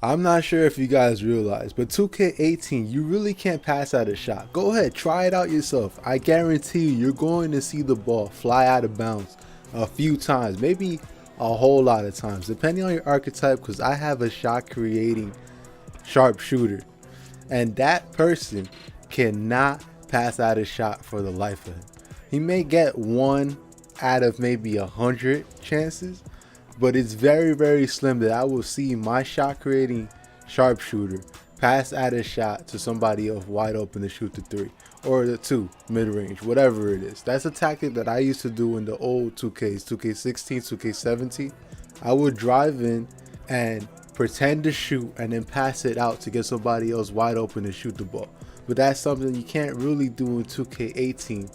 I'm not sure if you guys realize, but 2K18, you really can't pass out a shot. Go ahead, try it out yourself. I guarantee you're going to see the ball fly out of bounds a few times, maybe a whole lot of times, depending on your archetype, because I have a shot creating sharpshooter, and that person cannot pass out a shot for the life of him. He may get one out of maybe 100 chances, but it's very, very slim that I will see my shot creating sharpshooter pass out a shot to somebody else wide open to shoot the 3 or the 2 mid-range, whatever it is. That's a tactic that I used to do in the old 2Ks, 2K16, 2K17. I would drive in and pretend to shoot and then pass it out to get somebody else wide open to shoot the ball. But that's something you can't really do in 2K18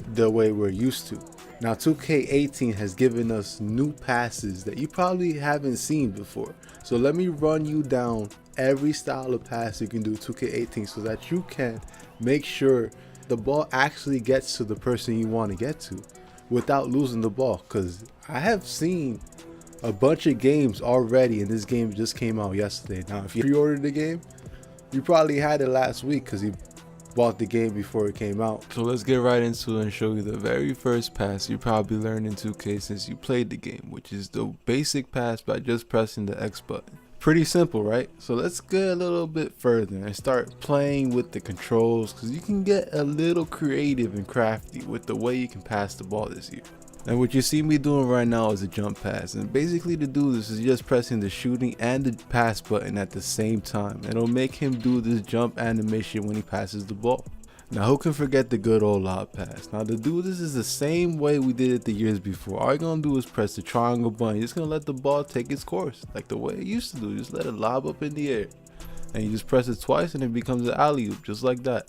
the way we're used to. Now 2K18 has given us new passes that you probably haven't seen before. So let me run you down every style of pass you can do 2K18 so that you can make sure the ball actually gets to the person you want to get to without losing the ball. Because I have seen a bunch of games already, and this game just came out yesterday. Now if you pre-ordered the game, you probably had it last week because you bought the game before it came out. So let's get right into it and show you the very first pass you probably learned in 2K since you played the game, which is the basic pass by just pressing the X button. Pretty simple, right? So let's get a little bit further and start playing with the controls, because you can get a little creative and crafty with the way you can pass the ball this year. And what you see me doing right now is a jump pass, and basically to do this is just pressing the shooting and the pass button at the same time. It'll make him do this jump animation when he passes the ball. Now who can forget the good old lob pass? Now to do this is the same way we did it the years before. All you're gonna do is press the triangle button. You're just gonna let the ball take its course like the way it used to do. Just let it lob up in the air, and you just press it twice and it becomes an alley-oop just like that.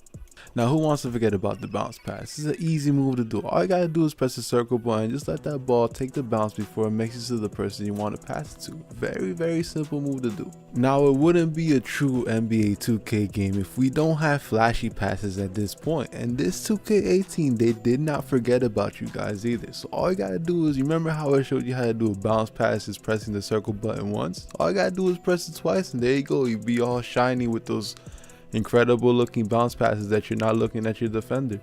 Now who wants to forget about the bounce pass? This is an easy move to do. All you gotta do is press the circle button, just let that ball take the bounce before it makes it to the person you want to pass it to. Very, very simple move to do. Now it wouldn't be a true NBA 2K game if we don't have flashy passes at this point, and this 2K18, they did not forget about you guys either. So all you gotta do is, you remember how I showed you how to do a bounce pass is pressing the circle button once? All you gotta do is press it twice, and there you go, you'll be all shiny with those incredible looking bounce passes that you're not looking at your defender.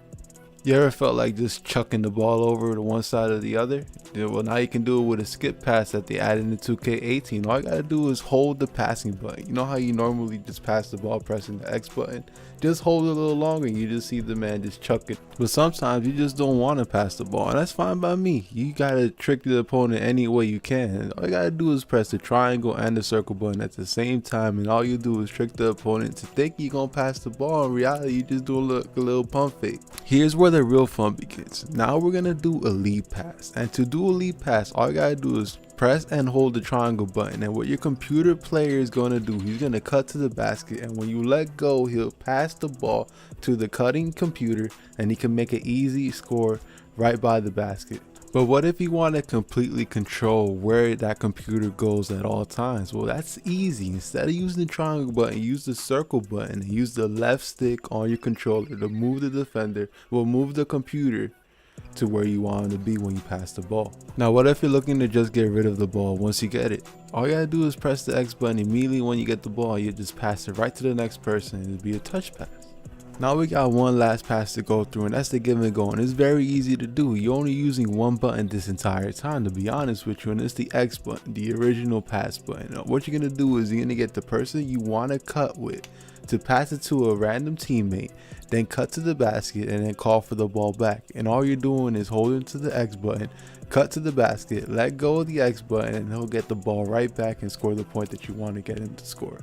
You ever felt like just chucking the ball over to one side or the other? Yeah, well, now you can do it with a skip pass that they added in 2K18. All you gotta do is hold the passing button. You know how you normally just pass the ball pressing the X button? Just hold it a little longer and you just see the man just chuck it. But sometimes you just don't want to pass the ball, and that's fine by me. You gotta trick the opponent any way you can. All you gotta do is press the triangle and the circle button at the same time, and all you do is trick the opponent to think you're gonna pass the ball. In reality, you just do a little pump fake. Here's where the real fun begins. Now we're gonna do a lead pass, and to do a lead pass, all you gotta do is press and hold the triangle button, and what your computer player is going to do, he's going to cut to the basket, and when you let go, he'll pass the ball to the cutting computer and he can make an easy score right by the basket. But what if you want to completely control where that computer goes at all times? Well, that's easy. Instead of using the triangle button, use the circle button and use the left stick on your controller to move the defender, well, move the computer to where you want him to be when you pass the ball. Now what if you're looking to just get rid of the ball once you get it? All you gotta do is press the X button. Immediately when you get the ball, you just pass it right to the next person, and it'll be a touch pass. Now we got one last pass to go through, and that's the give and go, and it's very easy to do. You're only using one button this entire time, to be honest with you, and it's the X button, the original pass button. Now, what you're gonna do is you're gonna get the person you want to cut with to pass it to a random teammate, then cut to the basket and then call for the ball back. And all you're doing is holding to the X button, cut to the basket, let go of the X button, and he'll get the ball right back and score the point that you want to get him to score.